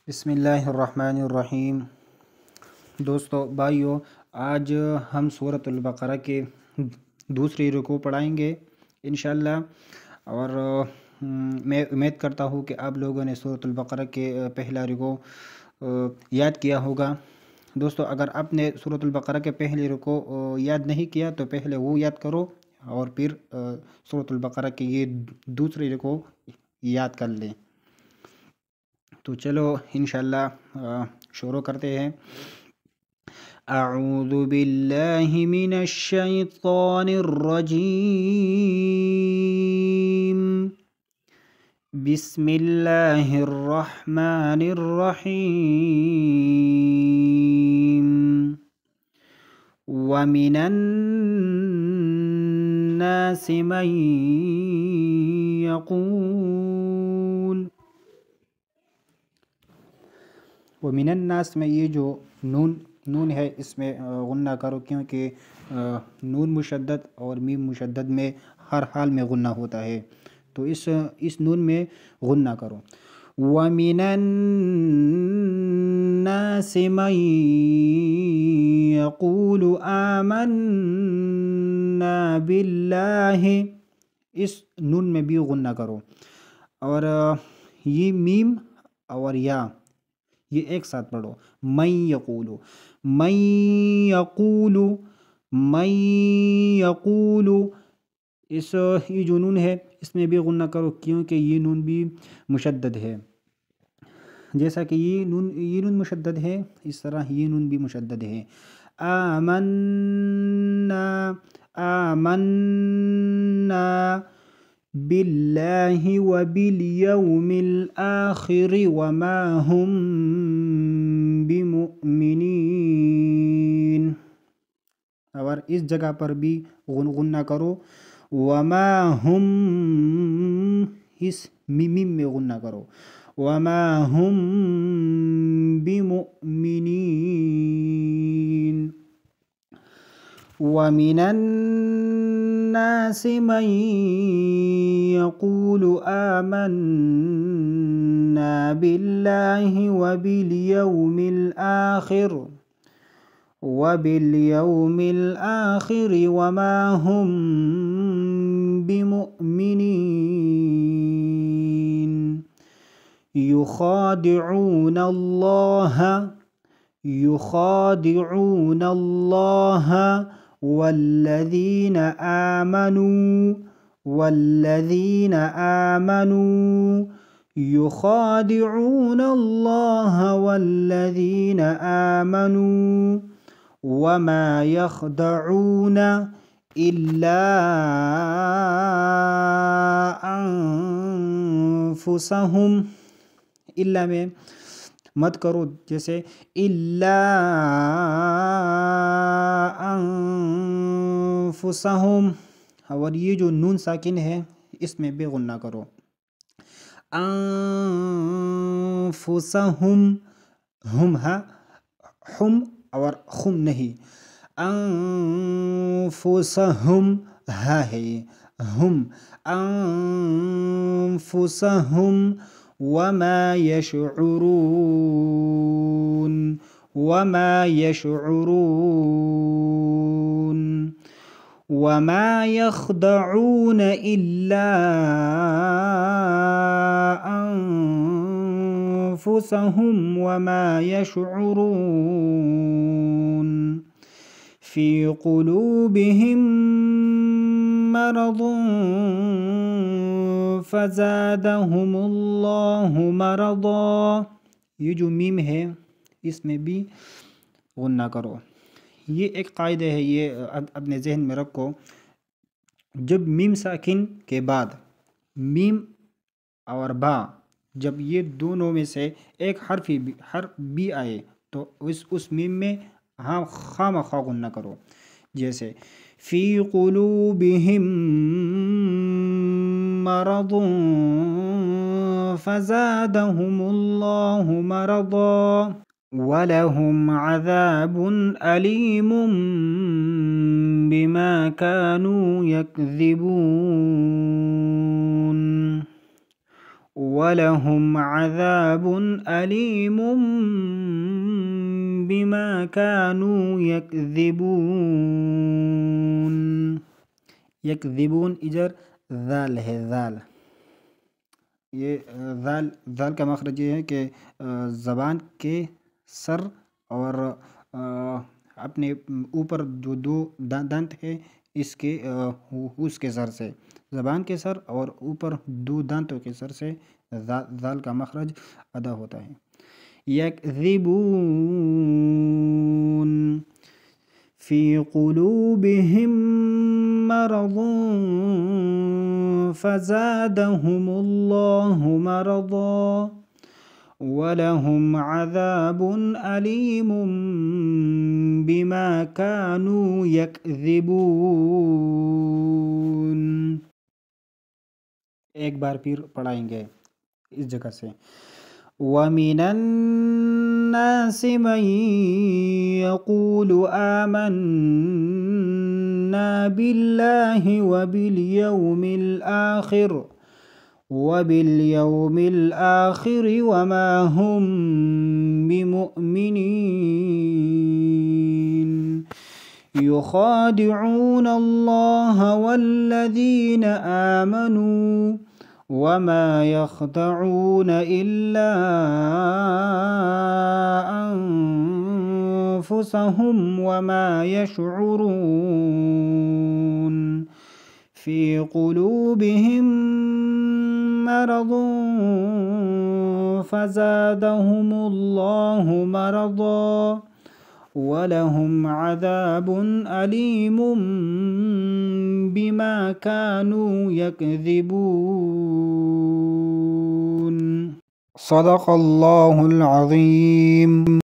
بسم اللہ الرحمن الرحیم۔ دوستو بھائیو، آج ہم سورۃ البقرہ کے دوسری رکوع پڑھائیں گے انشاءاللہ، اور میں امید کرتا ہوں کہ آپ لوگوں نے سورۃ البقرہ کے پہلا رکوع یاد کیا ہوگا۔ دوستو، اگر آپ نے سورۃ البقرہ کے پہلے رکوع یاد نہیں کیا تو پہلے وہ یاد کرو اور پھر سورۃ البقرہ کے یہ دوسری رکوع یاد کر لیں۔ تو چلو انشاءاللہ شروع کرتے ہیں۔ اعوذ باللہ من الشیطان الرجیم، بسم اللہ الرحمن الرحیم۔ ومن الناس من یقول، ومن الناس میں یہ جو نون ہے اس میں غنہ کرو، کیونکہ نون مشدد اور میم مشدد میں ہر حال میں غنہ ہوتا ہے، تو اس نون میں غنہ کرو۔ وَمِنَ النَّاسِ مَن يَقُولُ آمَنَّا بِاللَّهِ، اس نون میں بھی غنہ کرو، اور یہ میم اور یا یہ ایک ساتھ پڑھو۔ من یقولو، من یقولو، من یقولو، یہ جو نون ہے اس میں بھی غنہ کرو، کیونکہ یہ نون بھی مشدد ہے۔ جیسا کہ یہ نون مشدد ہے، اس طرح یہ نون بھی مشدد ہے۔ آمنا، آمنا باللہ وبالیوم الآخر وما ہم بمؤمنین، اور اس جگہ پر بھی غنہ کرو، وما ہم، اس میم میں غنہ کرو، وما ہم بمؤمنین۔ وَمِنَ النَّاسِ مَن يَقُولُ آمَنَّا بِاللَّهِ وَبِالْيَوْمِ الْآخِرِ وَمَا هُم بِمُؤْمِنِينَ، يُخَادِعُونَ اللَّهَ والذین آمنوا، يخادعون اللہ والذین آمنوا وما يخدعون الا انفسهم، الا میں مت کرو، جیسے الا انفسهم، اور یہ جو نون ساکن ہے اس میں بھی غنہ کرو۔ انفسهم، ہم ہے، ہم اور خم نہیں، انفسهم ہے ہم، انفسهم وما يشعرون، وما يشعرون، وما يخدعون إلا أنفسهم وما يشعرون، في قلوبهم مرض فزادهم الله مرضا، یہ جو میم ہے اس میں بھی غنہ کرو۔ یہ ایک قاعدہ ہے، یہ اپنے ذہن میں رکھو، جب میم ساکن کے بعد میم اور با، جب یہ دونوں میں سے ایک حرف بھی آئے تو اس میم میں خواہ غنہ کرو، جیسے فی قلوبہم مرض فزادہم اللہ مرضا وَلَهُمْ عَذَابٌ أَلِيمٌ بِمَا كَانُوا يَكْذِبُونَ۔ وَلَهُمْ عَذَابٌ أَلِيمٌ بِمَا كَانُوا يَكْذِبُونَ۔ یکذبون ادھر ذال ہے، ذال، یہ ذال کا مخرج یہ ہے کہ زبان کے سر اور اپنے اوپر جو دو دانت ہے اس کے سر سے، زبان کے سر اور اوپر دو دانتوں کے سر سے ذال کا مخرج ادا ہوتا ہے۔ یکذبون فی قلوبہم مرض فزادهم اللہ مرضا وَلَهُمْ عَذَابٌ أَلِيمٌ بِمَا كَانُوا يَكْذِبُونَ۔ ایک بار پھر پڑھائیں گے اس جگہ سے۔ وَمِنَ النَّاسِ مَن يَقُولُ آمَنَّا بِاللَّهِ وَبِالْيَوْمِ الْآخِرِ وَمَا هُمْ بِمُؤْمِنِينَ يُخَادِعُونَ اللَّهَ وَالَّذِينَ آمَنُوا وَمَا يَخْدَعُونَ إِلَّا أَنفُسَهُمْ وَمَا يَشْعُرُونَ فِي قُلُوبِهِم مرض فزادهم الله مرضا وَلَهُمْ عَذَابٌ أَلِيمٌ بِمَا كَانُوا يَكْذِبُونَ۔ صدق اللہ العظیم۔